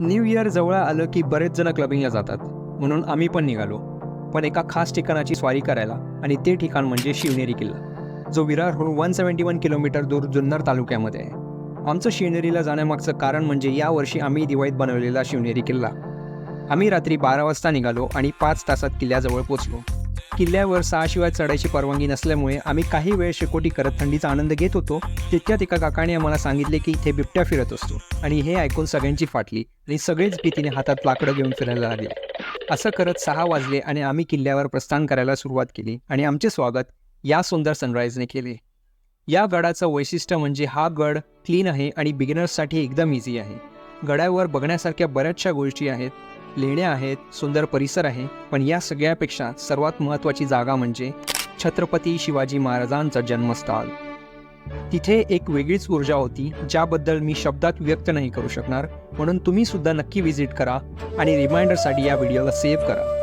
New year जवळ आलं की बरेच जण क्लबिंगला जातात, म्हणून आम्ही पण निघालो. पण एका खास ठिकाणाची स्वारी करायला, आणि ते ठिकाण म्हणजे शिवनेरी किल्ला, जो विरारहून 171 किलोमीटर दूर जुन्नर तालुक्यामध्ये आहे. आमचं शिवनेरीला जाण्यामागचं कारण म्हणजे यावर्षी आम्ही दिवाळीत बनवलेला शिवनेरी किल्ला. आम्ही रात्री 12 वाजता निघालो आणि 5 तासात किल्ल्याजवळ पोचलो. किल्ल्यावर 6 शिवाय चढायची परवानगी नसल्यामुळे आम्ही काही वेळ शेकोटी करत थंडीचा आनंद घेत होतो. तितक्यात एका काकाने आम्हाला सांगितले की इथे बिबट्या फिरत असतो, आणि हे ऐकून सगळ्यांची फाटली आणि सगळेच भीतीने हातात लाकडं घेऊन फिरायला लागले. असं करत 6 वाजले आणि आम्ही किल्ल्यावर प्रस्थान करायला सुरुवात केली, आणि आमचे स्वागत या सुंदर सनराईजने केले. या गडाचं वैशिष्ट्य म्हणजे हा गड क्लीन आहे आणि बिगिनर्ससाठी एकदम इझी आहे. गडावर बघण्यासारख्या बऱ्याचशा गोष्टी आहेत, लेण्या आहेत, सुंदर परिसर आहे, पण या सगळ्यापेक्षा सर्वात महत्त्वाची जागा म्हणजे छत्रपती शिवाजी महाराजांचं जन्मस्थळ. तिथे एक वेगळीच ऊर्जा होती, ज्याबद्दल मी शब्दात व्यक्त नाही करू शकणार. म्हणून तुम्ही सुद्धा नक्की व्हिजिट करा आणि रिमाइंडरसाठी या व्हिडिओला सेव्ह करा.